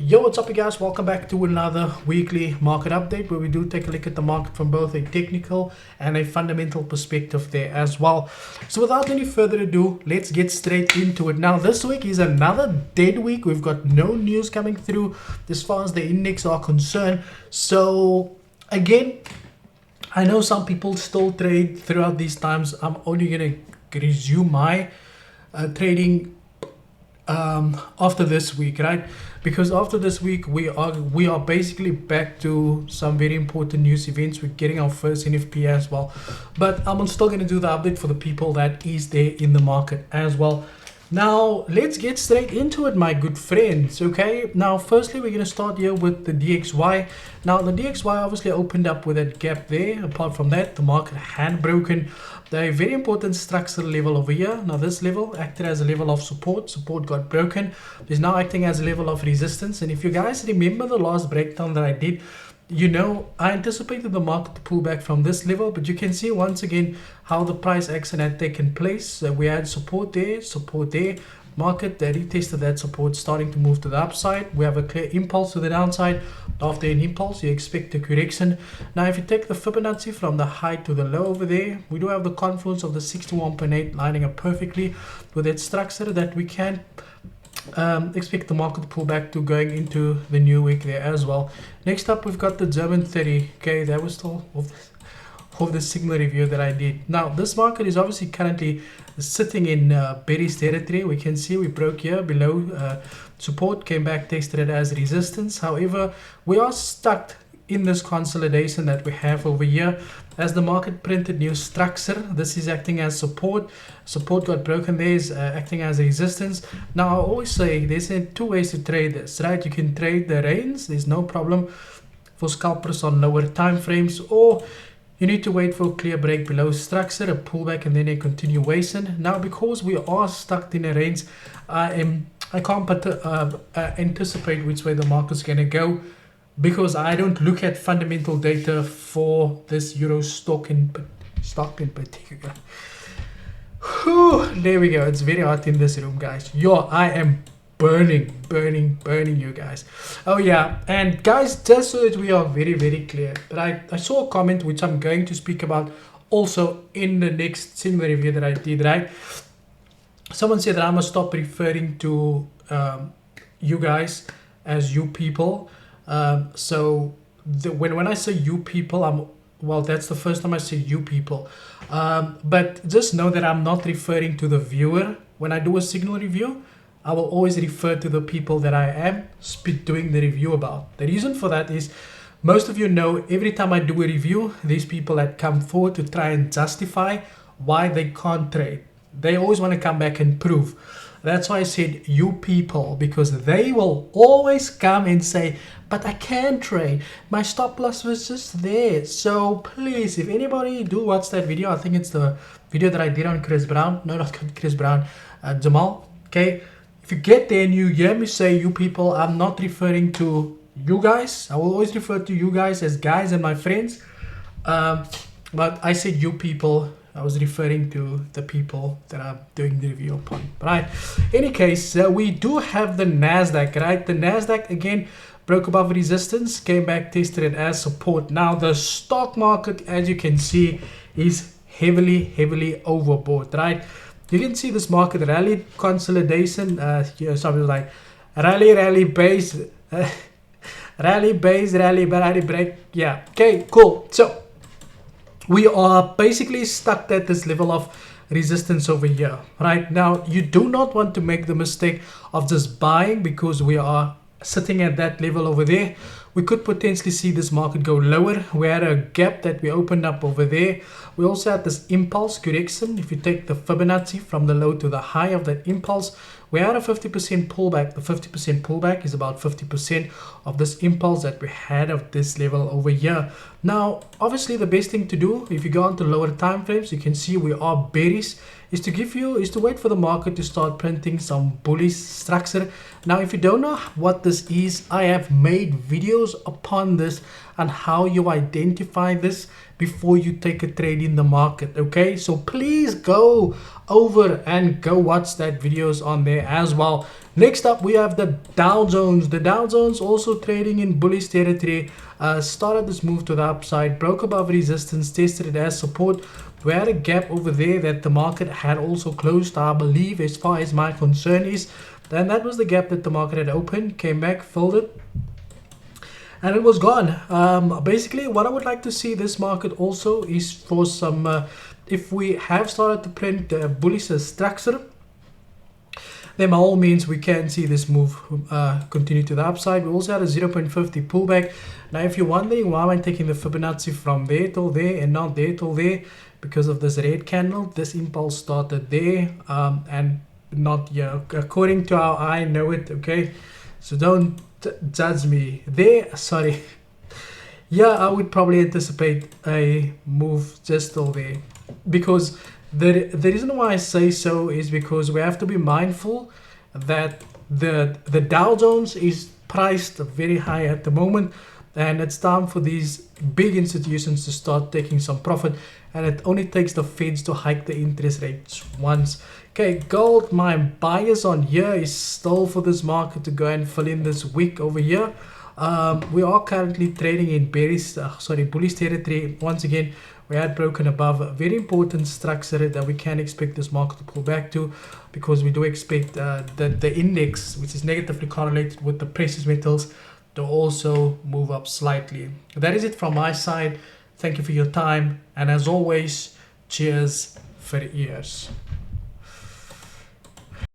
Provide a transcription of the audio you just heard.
Yo, what's up you guys? Welcome back to another weekly market update where we do take a look at the market from both a technical and a fundamental perspective there as well. So without any further ado, let's get straight into it. Now this week is another dead week. We've got no news coming through as far as the index are concerned. So again, I know some people still trade throughout these times. I'm only going to resume my trading after this week, right? Because after this week we are basically back to some very important news events. We're getting our first NFP as well, but I'm still going to do the update for the people that is there in the market as well. Now let's get straight into it, my good friends. Okay, now firstly we're going to start here with the DXY. Now the DXY obviously opened up with that gap there. Apart from that, the market had broken the very important structural level over here. Now this level acted as a level of support. Support got broken. It's now acting as a level of resistance. And if you guys remember the last breakdown that I did, you know, I anticipated the market to pull back from this level, but you can see once again how the price action had taken place. We had support there, market that retested that support, starting to move to the upside. We have a clear impulse to the downside. After an impulse, you expect a correction. Now if you take the Fibonacci from the high to the low over there, we do have the confluence of the 61.8 lining up perfectly with that structure that we can expect the market to pull back to going into the new week there as well. Next up, we've got the German 30. Okay, that was still of the signal review that I did. Now this market is obviously currently sitting in bearish territory. We can see we broke here below support, came back, tested it as resistance. However, we are stuck in this consolidation that we have over here as the market printed new structure. This is acting as support. Support got broken. There is acting as a resistance. Now I always say there's two ways to trade this, right? You can trade the range, there's no problem for scalpers on lower time frames, or you need to wait for a clear break below structure, a pullback, and then a continuation. Now because we are stuck in a range, I can't anticipate which way the market's going to go, because I don't look at fundamental data for this euro stock in particular. Whew, there we go. It's very hot in this room, guys. Yo, I am burning you guys. Oh yeah, and guys, just so that we are very clear, but I saw a comment which I'm going to speak about also in the next similar review that I did, right? Someone said that I must stop referring to you guys as you people. So when I say you people, well, that's the first time I say you people. But just know that I'm not referring to the viewer. When I do a signal review, I will always refer to the people that I am doing the review about. The reason for that is, most of you know, every time I do a review, these people that come forward to try and justify why they can't trade, they always want to come back and prove. That's why I said you people, because they will always come and say, but I can't trade. My stop loss was just there. So please, if anybody do watch that video, I think it's the video that I did on Chris Brown. No, not Chris Brown, Jamal. Okay. If you get there and you hear me say you people, I'm not referring to you guys. I will always refer to you guys as guys and my friends. But I said you people. I was referring to the people that I'm doing the review upon. Right. Any case, we do have the NASDAQ, right? The NASDAQ again broke above resistance, came back, tested it as support. Now the stock market, as you can see, is heavily overbought, right? You can see this market rallied, consolidation, here something like rally base, rally break. Yeah, okay, cool. So we are basically stuck at this level of resistance over here. Right now, you do not want to make the mistake of just buying, because we are sitting at that level over there. We could potentially see this market go lower. We had a gap that we opened up over there. We also had this impulse correction. If you take the Fibonacci from the low to the high of that impulse, we had a 50% pullback. The 50% pullback is about 50% of this impulse that we had of this level over here. Now, obviously, the best thing to do if you go on to lower time frames, you can see we are bearish, is to wait for the market to start printing some bullish structure. Now, if you don't know what this is, I have made videos upon this. on how you identify this before you take a trade in the market. Okay, so please go over and go watch that videos on there as well. Next up, we have the Dow Jones. The Dow Jones also trading in bullish territory. Started this move to the upside, broke above resistance, tested it as support. We had a gap over there that the market had also closed, I believe, as far as my concern is. Then that was the gap that the market had opened, came back, filled it, and it was gone. Basically, what I would like to see this market also is for some, if we have started to print bullish structure, then by all means we can see this move continue to the upside. We also had a 0.50 pullback. Now if you're wondering why am I taking the Fibonacci from there till there and not there till there, because of this red candle, this impulse started there and not here, according to how I know it. Okay, so don't judge me there. Sorry. Yeah, I would probably anticipate a move just till there, because the reason why I say so is because we have to be mindful that the Dow Jones is priced very high at the moment, and it's time for these big institutions to start taking some profit, and it only takes the Feds to hike the interest rates once. Okay, gold, my bias on here is still for this market to go and fill in this wick over here. We are currently trading in bullish territory. Once again, we had broken above a very important structure that we can expect this market to pull back to, because we do expect that the index, which is negatively correlated with the precious metals, to also move up slightly. That is it from my side. Thank you for your time, and as always, cheers for the ears.